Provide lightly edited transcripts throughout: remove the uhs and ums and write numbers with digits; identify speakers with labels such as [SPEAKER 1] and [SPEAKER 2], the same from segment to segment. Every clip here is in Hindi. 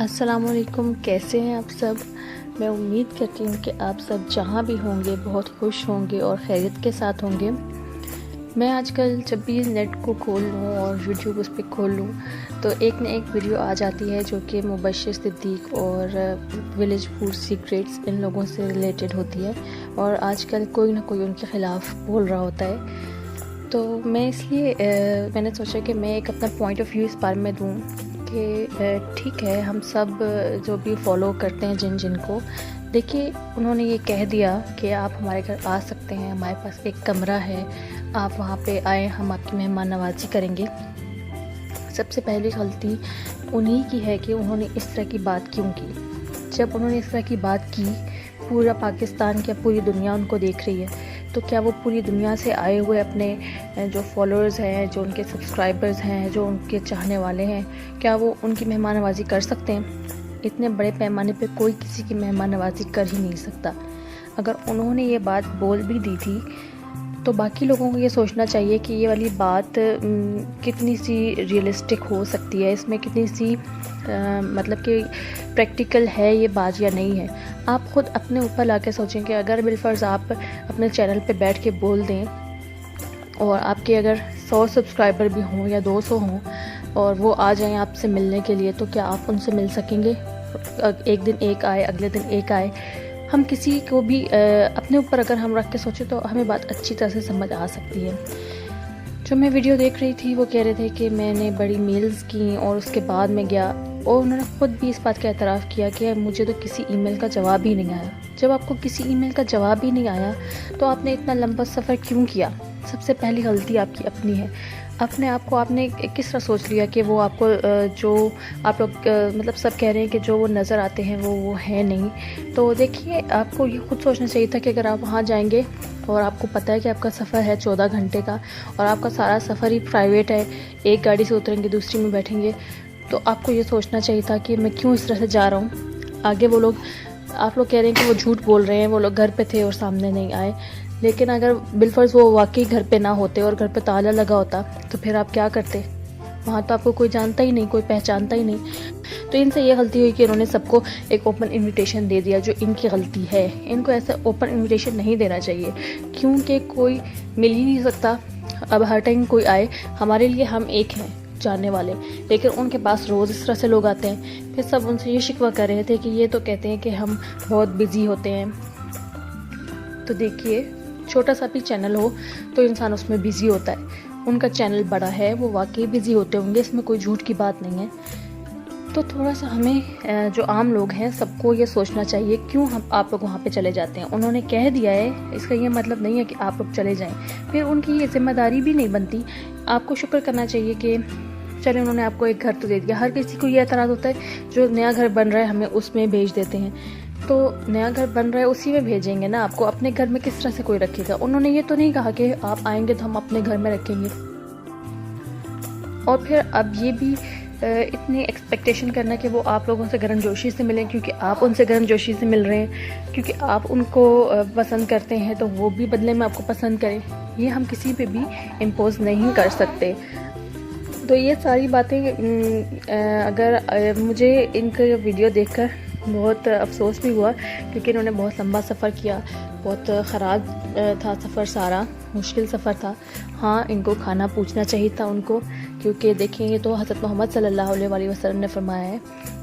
[SPEAKER 1] अस्सलामुअलैकुम, कैसे हैं आप सब। मैं उम्मीद करती हूँ कि आप सब जहाँ भी होंगे बहुत खुश होंगे और खैरियत के साथ होंगे। मैं आजकल जब भी नेट को खोल लूँ और यूट्यूब उस पर खोल लूँ तो एक न एक वीडियो आ जाती है जो कि मुबश्शिर सिद्दीक और विलेज फूड सीक्रेट्स इन लोगों से रिलेटेड होती है और आजकल कोई ना कोई उनके ख़िलाफ़ बोल रहा होता है। तो मैं इसलिए मैंने सोचा कि मैं एक अपना पॉइंट ऑफ व्यू इस बारे में दूँ कि ठीक है, हम सब जो भी फॉलो करते हैं जिन को, देखिए उन्होंने ये कह दिया कि आप हमारे घर आ सकते हैं, हमारे पास एक कमरा है, आप वहाँ पे आए, हम आपकी मेहमान नवाजी करेंगे। सबसे पहली गलती उन्हीं की है कि उन्होंने इस तरह की बात क्यों की। जब उन्होंने इस तरह की बात की, पूरा पाकिस्तान क्या पूरी दुनिया उनको देख रही है, तो क्या वो पूरी दुनिया से आए हुए अपने जो फॉलोअर्स हैं, जो उनके सब्सक्राइबर्स हैं, जो उनके चाहने वाले हैं, क्या वो उनकी मेहमान नवाजी कर सकते हैं? इतने बड़े पैमाने पे कोई किसी की मेहमान नवाजी कर ही नहीं सकता। अगर उन्होंने ये बात बोल भी दी थी तो बाकी लोगों को ये सोचना चाहिए कि ये वाली बात कितनी सी रियलिस्टिक हो सकती है, इसमें कितनी सी मतलब कि प्रैक्टिकल है ये बात या नहीं है। आप ख़ुद अपने ऊपर ला के सोचें कि अगर बिलफर्ज आप अपने चैनल पे बैठ के बोल दें और आपके अगर 100 सब्सक्राइबर भी हों या 200 हों और वो आ जाएं आपसे मिलने के लिए, तो क्या आप उनसे मिल सकेंगे? एक दिन एक आए, अगले दिन एक आए। हम किसी को भी अपने ऊपर अगर हम रख के सोचें तो हमें बात अच्छी तरह से समझ आ सकती है। जो मैं वीडियो देख रही थी वो कह रहे थे कि मैंने बड़ी मेल्स की और उसके बाद में गया, और उन्होंने ख़ुद भी इस बात का एतराफ़ किया कि मुझे तो किसी ईमेल का जवाब ही नहीं आया। जब आपको किसी ईमेल का जवाब ही नहीं आया तो आपने इतना लंबा सफ़र क्यों किया? सबसे पहली गलती आपकी अपनी है। अपने आप को आपने किस तरह सोच लिया कि वो आपको जो आप लोग मतलब सब कह रहे हैं कि जो वो नज़र आते हैं वो है नहीं। तो देखिए, आपको ये खुद सोचना चाहिए था कि अगर आप वहाँ जाएंगे और आपको पता है कि आपका सफ़र है 14 घंटे का और आपका सारा सफ़र ही प्राइवेट है, एक गाड़ी से उतरेंगे दूसरी में बैठेंगे, तो आपको ये सोचना चाहिए था कि मैं क्यों इस तरह से जा रहा हूँ। आगे वो लोग, आप लोग कह रहे हैं कि वो झूठ बोल रहे हैं, वो लोग घर पे थे और सामने नहीं आए, लेकिन अगर बिलफर्ज वो वाकई घर पे ना होते और घर पे ताला लगा होता तो फिर आप क्या करते? वहाँ तो आपको कोई जानता ही नहीं, कोई पहचानता ही नहीं। तो इनसे ये गलती हुई कि इन्होंने सबको एक ओपन इनविटेशन दे दिया, जो इनकी गलती है। इनको ऐसा ओपन इनविटेशन नहीं देना चाहिए, क्योंकि कोई मिल ही नहीं सकता। अब हर टाइम कोई आए, हमारे लिए हम एक हैं जानने वाले, लेकिन उनके पास रोज़ इस तरह से लोग आते हैं। फिर सब उनसे ये शिकवा कर रहे थे कि ये तो कहते हैं कि हम बहुत बिजी होते हैं। तो देखिए, छोटा सा भी चैनल हो तो इंसान उसमें बिज़ी होता है। उनका चैनल बड़ा है, वो वाकई बिज़ी होते होंगे, इसमें कोई झूठ की बात नहीं है। तो थोड़ा सा हमें जो आम लोग हैं सबको ये सोचना चाहिए क्यों हम आप लोग वहाँ पे चले जाते हैं। उन्होंने कह दिया है, इसका ये मतलब नहीं है कि आप लोग चले जाएं। फिर उनकी ये जिम्मेदारी भी नहीं बनती। आपको शुक्र करना चाहिए कि चले उन्होंने आपको एक घर तो दे दिया। हर किसी को ये एतराज़ होता है जो नया घर बन रहा है हमें उसमें भेज देते हैं। तो नया घर बन रहा है उसी में भेजेंगे ना आपको, अपने घर में किस तरह से कोई रखेगा? उन्होंने ये तो नहीं कहा कि आप आएंगे तो हम अपने घर में रखेंगे। और फिर अब ये भी इतनी एक्सपेक्टेशन करना कि वो आप लोगों से गर्मजोशी से मिलें क्योंकि आप उनसे गर्मजोशी से मिल रहे हैं, क्योंकि आप उनको पसंद करते हैं तो वो भी बदले में आपको पसंद करें, ये हम किसी पे भी इम्पोज नहीं कर सकते। तो ये सारी बातें अगर मुझे इनका वीडियो देखकर बहुत अफसोस भी हुआ, क्योंकि इन्होंने बहुत लंबा सफ़र किया, बहुत ख़राब था सफ़र, सारा मुश्किल सफ़र था। हाँ, इनको खाना पूछना चाहिए था उनको, क्योंकि देखेंगे तो हज़रत मोहम्मद सल्लल्लाहु अलैहि वसल्लम ने फरमाया है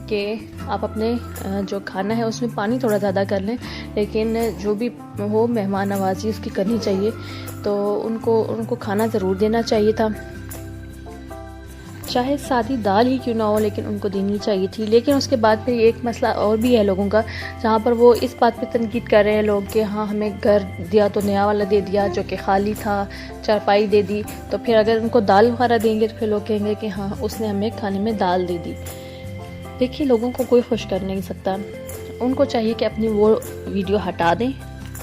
[SPEAKER 1] कि आप अपने जो खाना है उसमें पानी थोड़ा ज़्यादा कर लें, लेकिन जो भी हो मेहमान नवाजी उसकी करनी चाहिए। तो उनको खाना ज़रूर देना चाहिए था, चाहे सादी दाल ही क्यों ना हो, लेकिन उनको देनी चाहिए थी। लेकिन उसके बाद फिर एक मसला और भी है लोगों का, जहाँ पर वो इस बात पे तनकीद कर रहे हैं लोग कि हाँ, हमें घर दिया तो नया वाला दे दिया जो कि खाली था, चारपाई दे दी, तो फिर अगर उनको दाल वगैरह देंगे तो फिर लोग कहेंगे कि हाँ, उसने हमें खाने में दाल दे दी। देखिए, लोगों को कोई खुश कर नहीं सकता। उनको चाहिए कि अपनी वो वीडियो हटा दें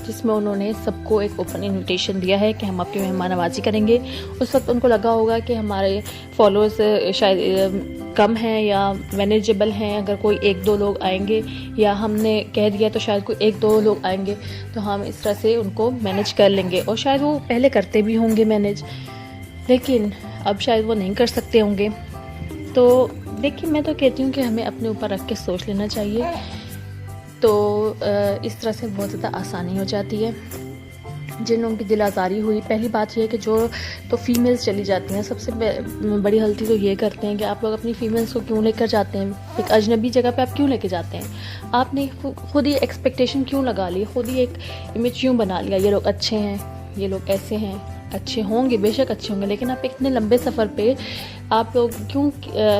[SPEAKER 1] जिसमें उन्होंने सबको एक ओपन इनविटेशन दिया है कि हम आपकी मेहमान नवाजी करेंगे। उस वक्त उनको लगा होगा कि हमारे फॉलोअर्स शायद कम हैं या मैनेजेबल हैं, अगर कोई 1-2 लोग आएंगे या हमने कह दिया तो शायद कोई 1-2 लोग आएंगे, तो हम इस तरह से उनको मैनेज कर लेंगे। और शायद वो पहले करते भी होंगे मैनेज, लेकिन अब शायद वो नहीं कर सकते होंगे। तो देखिए, मैं तो कहती हूँ कि हमें अपने ऊपर रख के सोच लेना चाहिए, तो इस तरह से बहुत ज़्यादा आसानी हो जाती है। जिन लोगों की दिल आज़ारी हुई, पहली बात यह है कि जो तो फीमेल्स चली जाती हैं, सबसे बड़ी गलती तो ये करते हैं कि आप लोग अपनी फीमेल्स को क्यों लेकर जाते हैं, एक अजनबी जगह पे आप क्यों लेके जाते हैं। आपने खुद ही एक्सपेक्टेशन क्यों लगा ली, खुद ही एक इमेज क्यों बना लिया, ये लोग अच्छे हैं, ये लोग ऐसे हैं। अच्छे होंगे, बेशक अच्छे होंगे, लेकिन आप इतने लंबे सफ़र पे आप लोग क्यों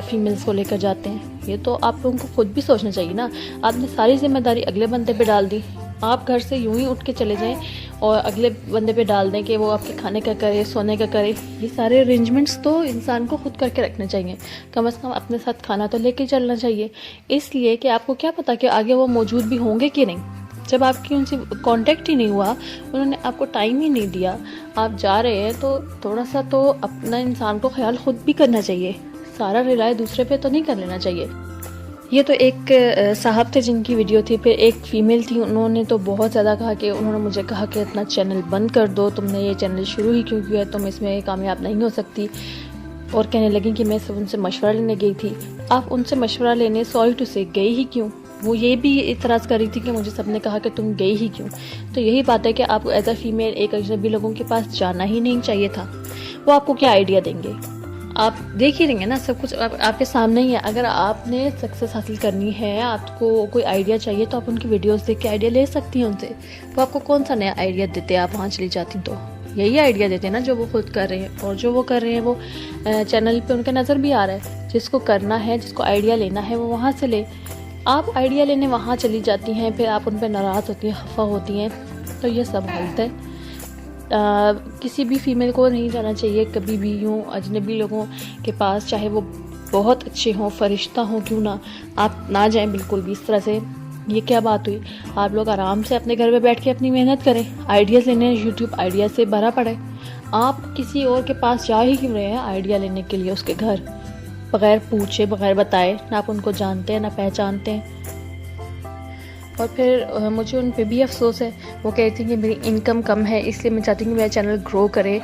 [SPEAKER 1] फीमेल्स को लेकर जाते हैं, ये तो आप लोगों को खुद भी सोचना चाहिए ना। आपने सारी जिम्मेदारी अगले बंदे पे डाल दी। आप घर से यूं ही उठ के चले जाएं और अगले बंदे पे डाल दें कि वो आपके खाने का करे, सोने का करे। ये सारे अरेंजमेंट्स तो इंसान को खुद करके रखने चाहिए। कम से कम अपने साथ खाना तो लेके चलना चाहिए, इसलिए कि आपको क्या पता कि आगे वो मौजूद भी होंगे कि नहीं। जब आपकी उनसे कांटेक्ट ही नहीं हुआ, उन्होंने आपको टाइम ही नहीं दिया, आप जा रहे हैं, तो थोड़ा सा तो अपना इंसान को ख्याल खुद भी करना चाहिए। सारा रिलाय दूसरे पे तो नहीं कर लेना चाहिए। ये तो एक साहब थे जिनकी वीडियो थी, फिर एक फ़ीमेल थी, उन्होंने तो बहुत ज़्यादा कहा कि उन्होंने मुझे कहा कि अपना चैनल बंद कर दो, तुमने ये चैनल शुरू ही क्यों किया, तुम इसमें कामयाब नहीं हो सकती। और कहने लगी कि मैं सब उनसे मशवरा लेने गई थी। आप उनसे मशवरा लेने सॉरी टू से गई ही क्यों। वो ये भी इतराज़ कर रही थी कि मुझे सबने कहा कि तुम गई ही क्यों। तो यही बात है कि आपको एज अ फीमेल एक अजनबी लोगों के पास जाना ही नहीं चाहिए था। वो आपको क्या आइडिया देंगे, आप देख ही रहे हैं ना, सब कुछ आपके सामने ही है। अगर आपने सक्सेस हासिल करनी है, आपको कोई आइडिया चाहिए, तो आप उनकी वीडियोस देख के आइडिया ले सकती हैं उनसे। वो आपको कौन सा नया आइडिया देते, आप वहाँ चली जाती तो यही आइडिया देते हैं ना जो वो खुद कर रहे हैं। और जो वो कर रहे हैं वो चैनल पे उनका नज़र भी आ रहा है। जिसको करना है, जिसको आइडिया लेना है, वो वहाँ से ले। आप आइडिया लेने वहाँ चली जाती हैं, फिर आप उन पर नाराज़ होती हैं, खफा होती हैं, तो ये सब गलत है। किसी भी फीमेल को नहीं जाना चाहिए कभी भी यूँ अजनबी लोगों के पास, चाहे वो बहुत अच्छे हों, फरिश्ता हों क्यों ना, आप ना जाएं बिल्कुल भी इस तरह से। ये क्या बात हुई। आप लोग आराम से अपने घर पे बैठ के अपनी मेहनत करें। आइडियाज़ लेने यूट्यूब आइडिया से भरा पड़ा है। आप किसी और के पास जा ही क्यों रहे हैं आइडिया लेने के लिए, उसके घर, बग़ैर पूछे, बग़ैर बताए, ना आप उनको जानते हैं ना पहचानते हैं। और फिर मुझे उन पे भी अफसोस है। वो कहती हैं कि मेरी इनकम कम है, इसलिए मैं चाहती हूँ कि मेरा चैनल ग्रो करे।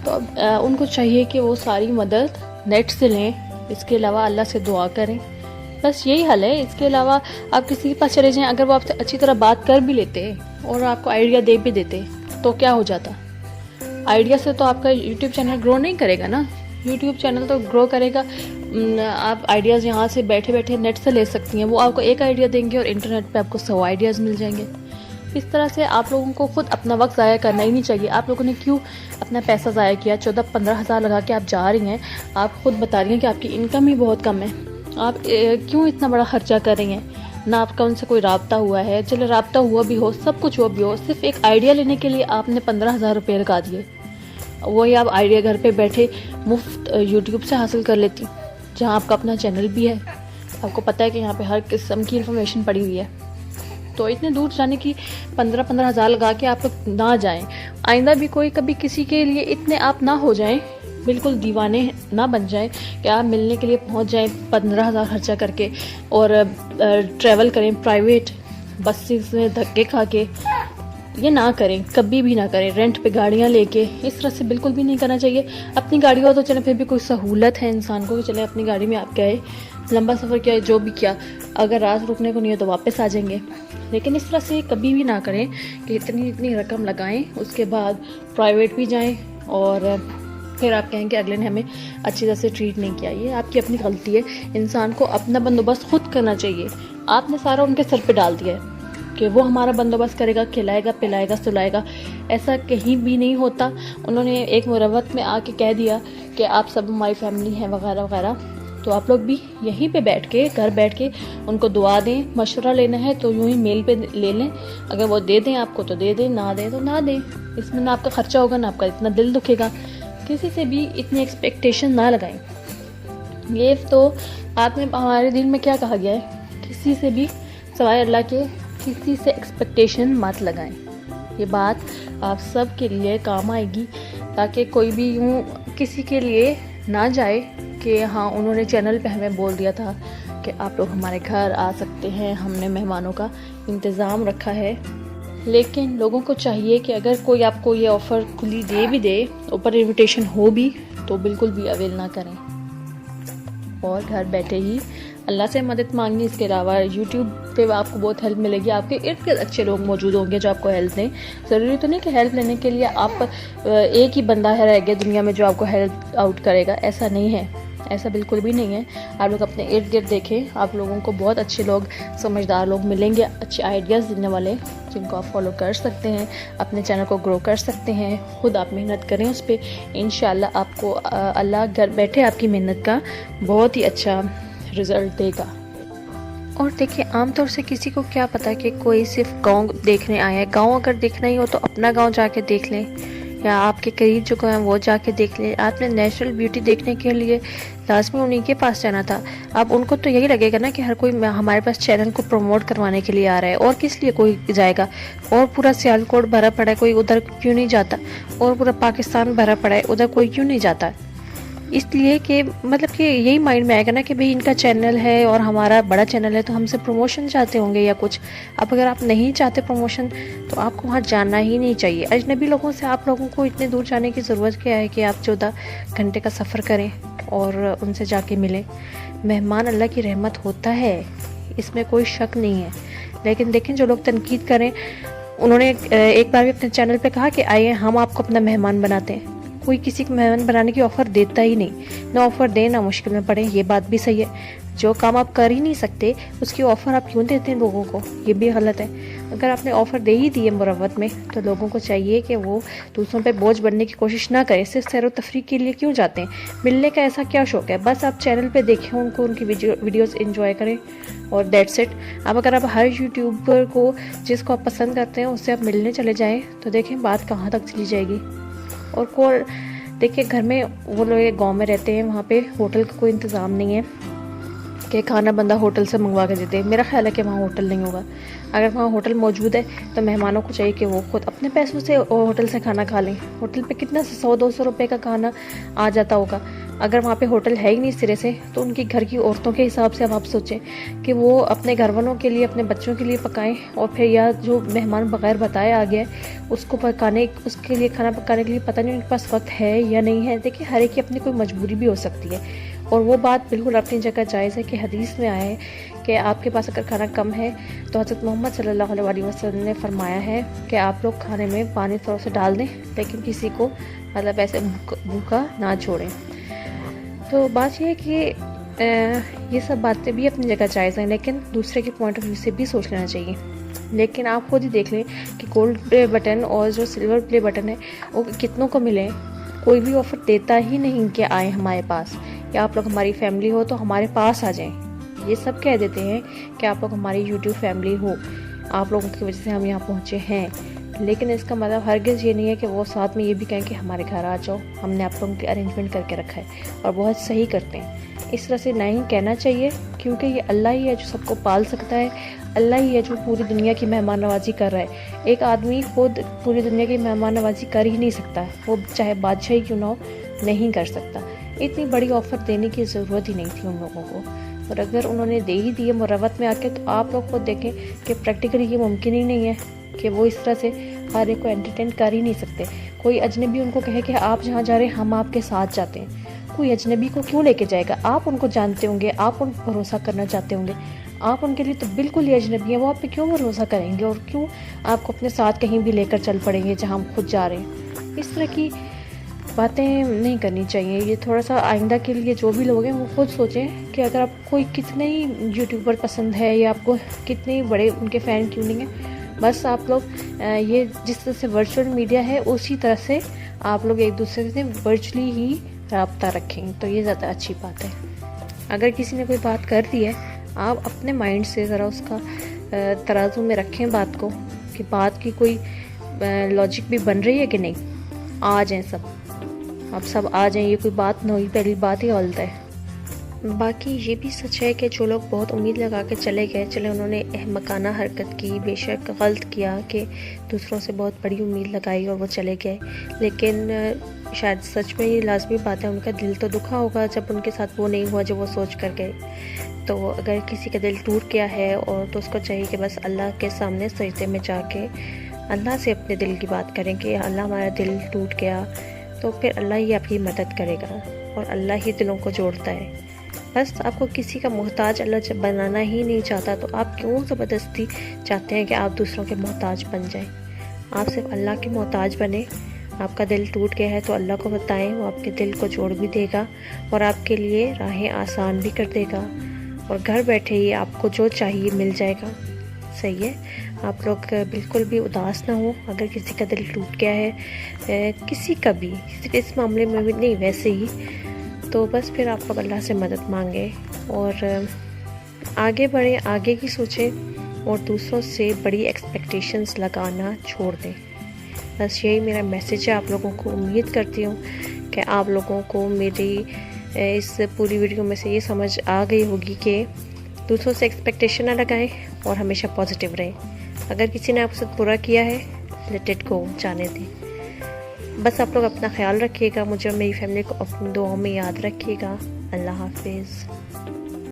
[SPEAKER 1] तो अब उनको चाहिए कि वो सारी मदद नेट से लें, इसके अलावा अल्लाह से दुआ करें, बस यही हल है। इसके अलावा आप किसी के पास चले जाएं, अगर वो आपसे अच्छी तरह बात कर भी लेते और आपको आइडिया दे भी देते तो क्या हो जाता। आइडिया से तो आपका यूट्यूब चैनल ग्रो नहीं करेगा ना। यूट्यूब चैनल तो ग्रो करेगा, आप आइडियाज़ यहाँ से बैठे बैठे नेट से ले सकती हैं। वो आपको एक आइडिया देंगे और इंटरनेट पे आपको 100 आइडियाज़ मिल जाएंगे। इस तरह से आप लोगों को खुद अपना वक्त ज़ाया करना ही नहीं चाहिए। आप लोगों ने क्यों अपना पैसा ज़ाया किया, 14-15 हज़ार लगा के आप जा रही हैं, आप खुद बता रही हैं कि आपकी इनकम ही बहुत कम है, आप क्यों इतना बड़ा ख़र्चा कर रही हैं। ना आपका उनसे कोई राब्ता हुआ है, चलो राब्ता हुआ भी हो, सब कुछ हुआ भी हो, सिर्फ एक आइडिया लेने के लिए आपने 15,000 रुपये लगा दिए। वही आप आइडिया घर पे बैठे मुफ्त यूट्यूब से हासिल कर लेती, जहाँ आपका अपना चैनल भी है, आपको पता है कि यहाँ पे हर किस्म की इन्फॉर्मेशन पड़ी हुई है। तो इतने दूर जाने की 15-15 हज़ार लगा के आप लोग ना जाएं। आइंदा भी कोई कभी किसी के लिए इतने आप ना हो जाएं, बिल्कुल दीवाने ना बन जाएं कि आप मिलने के लिए पहुँच जाएं 15 हज़ार खर्चा करके और ट्रैवल करें प्राइवेट बसेस में धक्के खा के। ये ना करें, कभी भी ना करें। रेंट पे गाड़ियाँ लेके इस तरह से बिल्कुल भी नहीं करना चाहिए। अपनी गाड़ी हो तो चले, फिर भी कोई सहूलत है इंसान को कि चले अपनी गाड़ी में आप गए, लंबा सफ़र किया, जो भी किया, अगर रात रुकने को नहीं है तो वापस आ जाएंगे। लेकिन इस तरह से कभी भी ना करें कि इतनी रकम लगाएं, उसके बाद प्राइवेट भी जाएं और फिर आप कहें कि अगले ने हमें अच्छी तरह से ट्रीट नहीं किया। ये आपकी अपनी गलती है। इंसान को अपना बंदोबस्त खुद करना चाहिए। आपने सारा उनके सर पे डाल दिया है कि वो हमारा बंदोबस्त करेगा, खिलाएगा, पिलाएगा, सुलाएगा। ऐसा कहीं भी नहीं होता। उन्होंने एक मुरवत में आके कह दिया कि आप सब हमारी फैमिली हैं वगैरह वगैरह। तो आप लोग भी यहीं पे बैठ के, घर बैठ के उनको दुआ दें। मशवरा लेना है तो यूँ ही मेल पे ले लें, अगर वो दे दें आपको तो दे दें, ना दें तो ना दें। इसमें ना आपका खर्चा होगा, ना आपका इतना दिल दुखेगा। किसी से भी इतनी एक्सपेक्टेशन ना लगाएं। ये तो आपने हमारे दिन में क्या कहा गया है, किसी से भी सवाए अल्लाह के किसी से एक्सपेक्टेशन मत लगाएं। ये बात आप सब के लिए काम आएगी, ताकि कोई भी यूँ किसी के लिए ना जाए कि हाँ उन्होंने चैनल पे हमें बोल दिया था कि आप लोग हमारे घर आ सकते हैं, हमने मेहमानों का इंतज़ाम रखा है। लेकिन लोगों को चाहिए कि अगर कोई आपको ये ऑफ़र खुली दे भी दे, ऊपर इनविटेशन हो भी, तो बिल्कुल भी अवेल ना करें। और घर बैठे ही अल्लाह से मदद मांगनी। इसके अलावा यूट्यूब पे आपको बहुत हेल्प मिलेगी, आपके इर्द गिर्द अच्छे लोग मौजूद होंगे जो आपको हेल्प दें। ज़रूरी तो नहीं कि हेल्प लेने के लिए आप एक ही बंदा है रह गया दुनिया में जो आपको हेल्प आउट करेगा, ऐसा नहीं है, ऐसा बिल्कुल भी नहीं है। आप लोग अपने इर्द गिर्द देखें, आप लोगों को बहुत अच्छे लोग, समझदार लोग मिलेंगे, अच्छे आइडियाज़ देने वाले, जिनको आप फॉलो कर सकते हैं, अपने चैनल को ग्रो कर सकते हैं। खुद आप मेहनत करें उस पर, इंशाल्लाह आपको अल्लाह घर बैठे आपकी मेहनत का बहुत ही अच्छा रिज़ल्ट देगा। और देखिए, आमतौर से किसी को क्या पता कि कोई सिर्फ गांव देखने आया है। गांव अगर देखना ही हो तो अपना गांव जाके देख लें, या आपके करीब जो हैं वो जाके देख लें। आपने नेचुरल ब्यूटी देखने के लिए लाजमी उन्हीं के पास जाना था। अब उनको तो यही लगेगा ना कि हर कोई हमारे पास चैनल को प्रमोट करवाने के लिए आ रहा है, और किस लिए कोई जाएगा। और पूरा सियालकोट भरा पड़ा है, कोई उधर क्यों नहीं जाता। और पूरा पाकिस्तान भरा पड़ा है, उधर कोई क्यों नहीं जाता। इसलिए कि मतलब कि यही माइंड में आएगा ना कि भाई इनका चैनल है और हमारा बड़ा चैनल है तो हमसे प्रमोशन चाहते होंगे या कुछ। अब अगर आप नहीं चाहते प्रमोशन तो आपको वहाँ जाना ही नहीं चाहिए। अजनबी लोगों से आप लोगों को इतने दूर जाने की ज़रूरत क्या है कि आप 14 घंटे का सफ़र करें और उनसे जाके मिलें। मेहमान अल्लाह की रहमत होता है, इसमें कोई शक नहीं है। लेकिन देखें, जो लोग तनकीद करें, उन्होंने एक बार भी अपने चैनल पर कहा कि आइए हम आपको अपना मेहमान बनाते हैं। कोई किसी को मेहमान बनाने की ऑफ़र देता ही नहीं, ना ऑफ़र दे ना मुश्किल में पड़े। ये बात भी सही है, जो काम आप कर ही नहीं सकते उसकी ऑफ़र आप क्यों देते हैं लोगों को, ये भी गलत है। अगर आपने ऑफ़र दे ही दी है मुरव्वत में तो लोगों को चाहिए कि वो दूसरों पे बोझ बनने की कोशिश ना करें। सिर्फ सैर व तफरीह के लिए क्यों जाते हैं, मिलने का ऐसा क्या शौक़ है। बस आप चैनल पे देखें उनको, उनकी वीडियोस एंजॉय करें और दैट्स इट। अब अगर आप हर यूट्यूबर को जिसको आप पसंद करते हैं उससे आप मिलने चले जाएँ तो देखें बात कहाँ तक चली जाएगी। और देखिए, घर में वो लोग गांव में रहते हैं, वहाँ पे होटल का कोई इंतज़ाम नहीं है कि खाना बंदा होटल से मंगवा के देते। मेरा ख्याल है कि वहाँ होटल नहीं होगा। अगर वहाँ होटल मौजूद है तो मेहमानों को चाहिए कि वो खुद अपने पैसों से होटल से खाना खा लें। होटल पे कितना 100-200 रुपये का खाना आ जाता होगा। अगर वहाँ पे होटल है ही नहीं सिरे से तो उनकी घर की औरतों के हिसाब से अब आप सोचें कि वो अपने घर वालों के लिए, अपने बच्चों के लिए पकाएं, और फिर या जो मेहमान बगैर बताए आ गया उसको उसके लिए खाना पकाने के लिए पता नहीं उनके पास वक्त है या नहीं है। देखिए, हर एक की अपनी कोई मजबूरी भी हो सकती है, और वो बात बिल्कुल अपनी जगह जायज़ है कि हदीस में आया है कि आपके पास अगर खाना कम है तो हज़रत मोहम्मद सल्लल्लाहु अलैहि वसल्लम ने फरमाया है कि आप लोग खाने में पानी थोड़ा सा डाल दें, लेकिन किसी को मतलब ऐसे भूखा ना छोड़ें। तो बात यह है कि ये सब बातें भी अपनी जगह जायज़ हैं, लेकिन दूसरे के पॉइंट ऑफ व्यू से भी सोच लेना चाहिए। लेकिन आप खुद ही देख लें कि गोल्ड प्ले बटन और जो सिल्वर प्ले बटन है वो कितनों को मिले। कोई भी ऑफ़र देता ही नहीं कि आए हमारे पास, या आप लोग हमारी फैमिली हो तो हमारे पास आ जाएं। ये सब कह देते हैं कि आप लोग हमारी यूट्यूब फैमिली हो, आप लोगों की वजह से हम यहाँ पहुँचे हैं। लेकिन इसका मतलब हरगिज़ ये नहीं है कि वो साथ में ये भी कहें कि हमारे घर आ जाओ, हमने आप लोगों की अरेंजमेंट करके रखा है, और बहुत सही करते हैं। इस तरह से नहीं कहना चाहिए, क्योंकि ये अल्लाह ही है जो सबको पाल सकता है, अल्लाह ही है जो पूरी दुनिया की मेहमान नवाजी कर रहा है। एक आदमी खुद पूरी दुनिया की मेहमान नवाजी कर ही नहीं सकता, वो चाहे बादशाह ही क्यों ना हो, नहीं कर सकता। इतनी बड़ी ऑफ़र देने की ज़रूरत ही नहीं थी उन लोगों को, और अगर उन्होंने दे ही दिए मुरव्वत में आके, तो आप लोग खुद देखें कि प्रैक्टिकली ये मुमकिन ही नहीं है कि वो इस तरह से हर एक को एंटरटेन कर ही नहीं सकते। कोई अजनबी उनको कहे कि आप जहाँ जा रहे हैं हम आपके साथ जाते हैं, कोई अजनबी को क्यों लेके जाएगा। आप उनको जानते होंगे, आप उन पर भरोसा करना चाहते होंगे, आप उनके लिए तो बिल्कुल ही अजनबी है, वो आप पे क्यों भरोसा करेंगे और क्यों आपको अपने साथ कहीं भी लेकर चल पड़ेंगे जहाँ हम खुद जा रहे हैं। इस तरह की बातें नहीं करनी चाहिए। ये थोड़ा सा आइंदा के लिए जो भी लोग हैं वो खुद सोचें कि अगर आपको कोई कितने ही यूट्यूबर पसंद है या आपको कितने बड़े उनके फ़ैन क्यों नहीं है, बस आप लोग ये जिस तरह से वर्चुअल मीडिया है उसी तरह से आप लोग एक दूसरे से वर्चुअली ही रब्ता रखें, तो ये ज़्यादा अच्छी बात है। अगर किसी ने कोई बात कर दी है, आप अपने माइंड से ज़रा उसका तराजू में रखें बात को, कि बात की कोई लॉजिक भी बन रही है कि नहीं। आ जाएं सब, आप सब आ जाएं, ये कोई बात ना हुई, पहली बात ही गलत है। बाकी ये भी सच है कि जो लोग बहुत उम्मीद लगा के चले गए, चले उन्होंने अहमकाना हरकत की, बेशक गलत किया कि दूसरों से बहुत बड़ी उम्मीद लगाई और वो चले गए, लेकिन शायद सच में ये लाजमी बात है, उनका दिल तो दुखा होगा जब उनके साथ वो नहीं हुआ जो वो सोच कर गए। तो अगर किसी का दिल टूट गया है और तो उसको चाहिए कि बस अल्लाह के सामने सजदे में जाके अल्लाह से अपने दिल की बात करें कि अल्लाह हमारा दिल टूट गया, तो फिर अल्लाह ही आपकी मदद करेगा और अल्लाह ही दिलों को जोड़ता है।
[SPEAKER 2] बस आपको किसी का मोहताज अल्लाह जब बनाना ही नहीं चाहता तो आप क्यों ज़बरदस्ती चाहते हैं कि आप दूसरों के मोहताज बन जाएं। आप सिर्फ अल्लाह के मोहताज बने। आपका दिल टूट गया है तो अल्लाह को बताएं, वो आपके दिल को जोड़ भी देगा और आपके लिए राहें आसान भी कर देगा और घर बैठे ही आपको जो चाहिए मिल जाएगा। सही है, आप लोग बिल्कुल भी उदास ना हो अगर किसी का दिल टूट गया है, किसी का भी, सिर्फ इस मामले में भी नहीं वैसे ही, तो बस फिर आप लोग अल्लाह से मदद मांगे और आगे बढ़ें, आगे की सोचें और दूसरों से बड़ी एक्सपेक्टेशंस लगाना छोड़ दें। बस यही मेरा मैसेज है आप लोगों को। उम्मीद करती हूँ कि आप लोगों को मेरी इस पूरी वीडियो में से ये समझ आ गई होगी कि दूसरों से एक्सपेक्टेशन ना लगाएं और हमेशा पॉजिटिव रहें। अगर किसी ने आपके साथ बुरा किया है, लेट इट गो, जाने दें। बस आप लोग अपना ख्याल रखिएगा, मुझे और मेरी फैमिली को अपनी दुआओं में याद रखिएगा। अल्लाह हाफिज़।